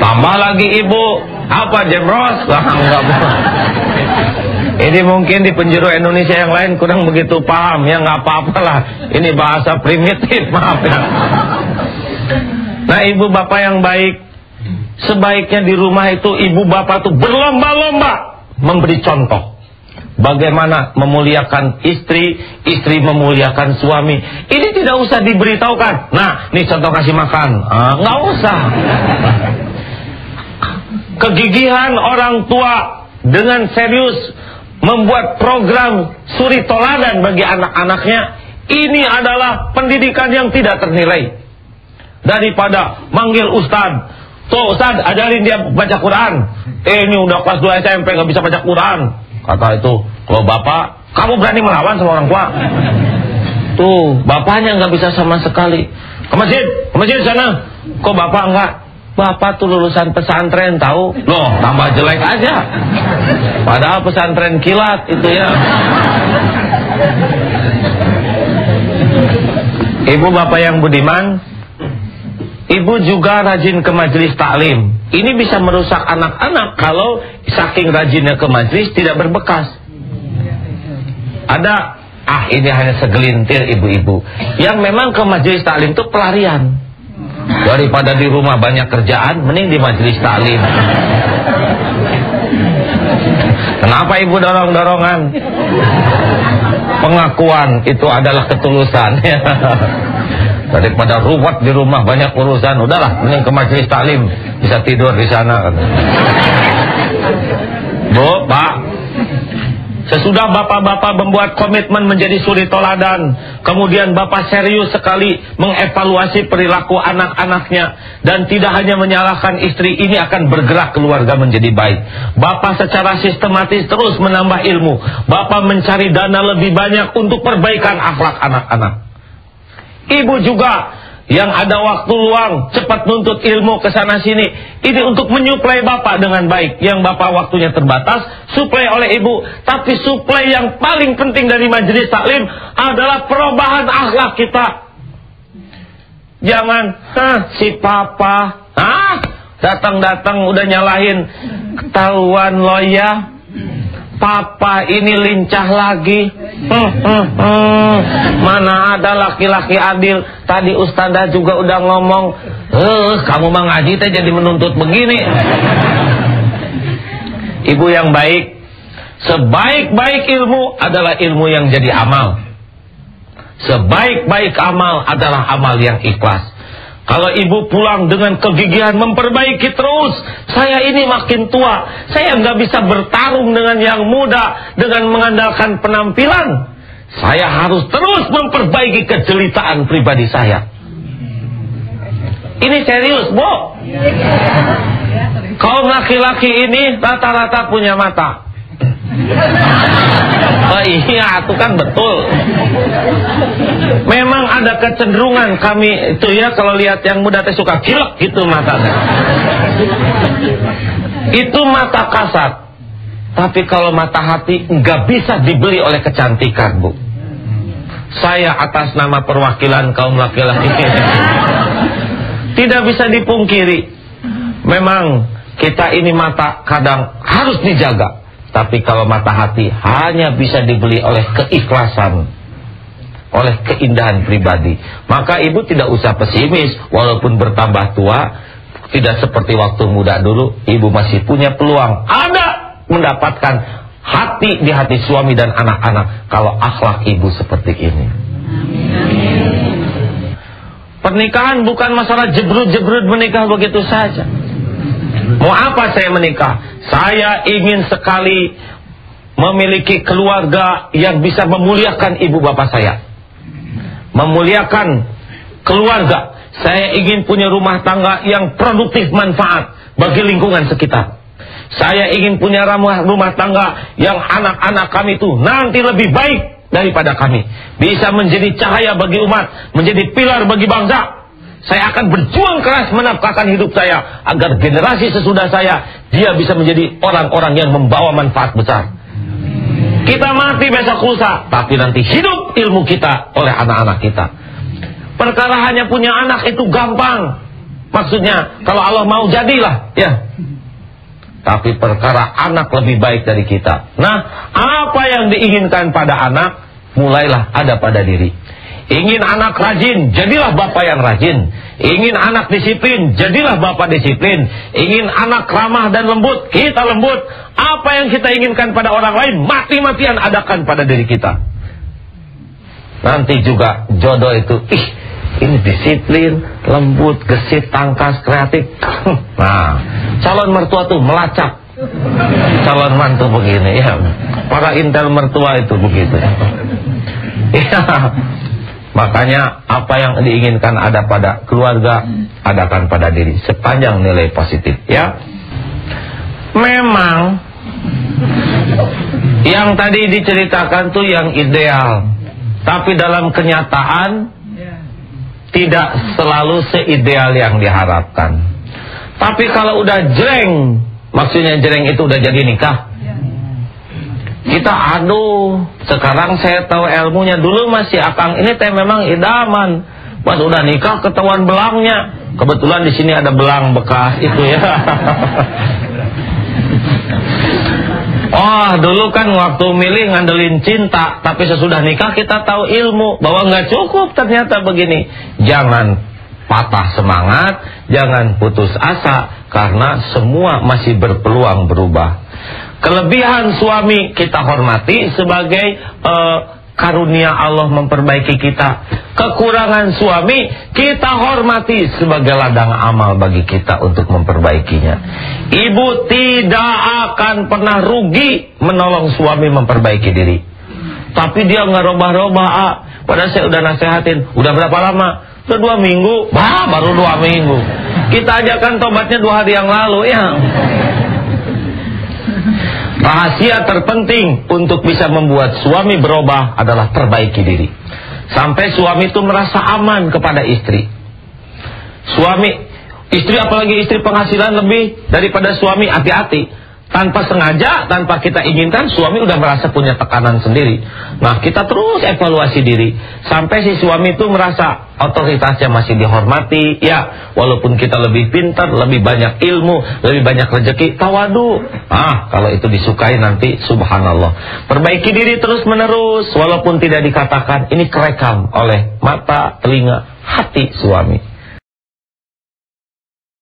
Tambah lagi ibu apa jebros? Ini mungkin di penjuru Indonesia yang lain kurang begitu paham, ya nggak apa-apalah. Ini bahasa primitif, maaf ya. Nah, ibu bapak yang baik, sebaiknya di rumah itu ibu bapak tuh berlomba-lomba memberi contoh bagaimana memuliakan istri, istri memuliakan suami. Ini tidak usah diberitahukan. Nah, ini contoh kasih makan. Nggak usah. Kegigihan orang tua dengan serius membuat program suri toladan bagi anak-anaknya, ini adalah pendidikan yang tidak ternilai. Daripada manggil ustad, tuh ustad ajarin dia baca Quran. Ini udah kelas 2 SMP gak bisa baca Quran. Kata itu, kalau bapak, kamu berani melawan sama orang tua? Tuh, bapaknya gak bisa sama sekali. Ke masjid sana. Kok bapak enggak? Bapak tuh lulusan pesantren tahu. Loh, tambah jelek aja. Padahal pesantren kilat itu ya. Ibu bapak yang budiman, ibu juga rajin ke majelis taklim. Ini bisa merusak anak-anak kalau saking rajinnya ke majelis tidak berbekas. Ada, ini hanya segelintir ibu-ibu yang memang ke majelis taklim itu pelarian. Daripada di rumah banyak kerjaan, mending di majelis taklim. Kenapa ibu dorong-dorongan? Pengakuan itu adalah ketulusan. Daripada ruwet di rumah banyak urusan, udahlah mending ke majelis taklim, bisa tidur di sana. Bu, Pak, sesudah bapak-bapak membuat komitmen menjadi suri toladan, kemudian bapak serius sekali mengevaluasi perilaku anak-anaknya dan tidak hanya menyalahkan istri, ini akan bergerak keluarga menjadi baik. Bapak secara sistematis terus menambah ilmu. Bapak mencari dana lebih banyak untuk perbaikan akhlak anak-anak. Ibu juga yang ada waktu luang cepat nuntut ilmu ke sana sini, ini untuk menyuplai bapak dengan baik. Yang bapak waktunya terbatas, suplai oleh ibu. Tapi suplai yang paling penting dari majelis taklim adalah perubahan akhlak kita. Jangan si papa datang-datang udah nyalahin, ketahuan lo ya, papa ini lincah lagi. Mana ada laki-laki adil. Tadi ustadzah juga udah ngomong, kamu mah ngaji teh jadi menuntut begini. Ibu yang baik, sebaik-baik ilmu adalah ilmu yang jadi amal. Sebaik-baik amal adalah amal yang ikhlas. Kalau ibu pulang dengan kegigihan memperbaiki terus, saya ini makin tua, saya nggak bisa bertarung dengan yang muda dengan mengandalkan penampilan. Saya harus terus memperbaiki kejelitaan pribadi saya. Ini serius, Bu. Kaum laki-laki ini rata-rata punya mata. Oh iya, itu kan betul. Memang ada kecenderungan kami itu ya, kalau lihat yang muda teh suka kilek gitu matanya. Itu mata kasar. Tapi kalau mata hati nggak bisa dibeli oleh kecantikan, Bu. Saya atas nama perwakilan kaum laki-laki tidak bisa dipungkiri, memang kita ini mata kadang harus dijaga. Tapi kalau mata hati hanya bisa dibeli oleh keikhlasan, oleh keindahan pribadi. Maka ibu tidak usah pesimis, walaupun bertambah tua, tidak seperti waktu muda dulu. Ibu masih punya peluang, ada mendapatkan hati di hati suami dan anak-anak kalau akhlak ibu seperti ini. Pernikahan bukan masalah jebrut-jebrut menikah begitu saja. Mau apa saya menikah? Saya ingin sekali memiliki keluarga yang bisa memuliakan ibu bapak saya, memuliakan keluarga. Saya ingin punya rumah tangga yang produktif manfaat bagi lingkungan sekitar. Saya ingin punya rumah tangga yang anak-anak kami itu nanti lebih baik daripada kami, bisa menjadi cahaya bagi umat, menjadi pilar bagi bangsa. Saya akan berjuang keras menafkahkan hidup saya agar generasi sesudah saya dia bisa menjadi orang-orang yang membawa manfaat besar. Kita mati besok lusa, tapi nanti hidup ilmu kita oleh anak-anak kita. Perkara hanya punya anak itu gampang. Maksudnya kalau Allah mau jadilah, ya. Tapi perkara anak lebih baik dari kita. Nah, apa yang diinginkan pada anak, mulailah ada pada diri. Ingin anak rajin, jadilah bapak yang rajin. Ingin anak disiplin, jadilah bapak disiplin. Ingin anak ramah dan lembut, kita lembut. Apa yang kita inginkan pada orang lain, mati-matian adakan pada diri kita. Nanti juga jodoh itu, ini disiplin, lembut, gesit, tangkas, kreatif. Nah, calon mertua tuh melacak. Calon mantu begini, ya. Para intel mertua itu begitu. Ya. Makanya apa yang diinginkan ada pada keluarga, adakan pada diri sepanjang nilai positif, ya. Memang yang tadi diceritakan tuh yang ideal, tapi dalam kenyataan tidak selalu seideal yang diharapkan. Tapi kalau udah jreng, maksudnya jreng itu udah jadi nikah, kita aduh, sekarang saya tahu ilmunya. Dulu masih akang ini teh memang idaman. Pas udah nikah ketahuan belangnya. Kebetulan di sini ada belang bekas itu, ya. Oh, dulu kan waktu milih ngandelin cinta, tapi sesudah nikah kita tahu ilmu bahwa nggak cukup ternyata begini. Jangan patah semangat, jangan putus asa, karena semua masih berpeluang berubah. Kelebihan suami kita hormati sebagai karunia Allah memperbaiki kita. Kekurangan suami kita hormati sebagai ladang amal bagi kita untuk memperbaikinya. Ibu tidak akan pernah rugi menolong suami memperbaiki diri. Tapi dia nggak robah-robah. Padahal saya udah nasehatin. Udah berapa lama? Udah 2 minggu. Baru 2 minggu. Kita ajakan tobatnya 2 hari yang lalu, ya. Rahasia terpenting untuk bisa membuat suami berubah adalah perbaiki diri. Sampai suami itu merasa aman kepada istri. Istri apalagi istri penghasilan lebih daripada suami, hati-hati. Tanpa sengaja, tanpa kita inginkan, suami udah merasa punya tekanan sendiri. Nah, kita terus evaluasi diri sampai si suami itu merasa otoritasnya masih dihormati, ya. Walaupun kita lebih pintar, lebih banyak ilmu, lebih banyak rezeki, tawadu. Kalau itu disukai nanti, subhanallah. Perbaiki diri terus menerus, walaupun tidak dikatakan, ini kerekam oleh mata, telinga, hati suami.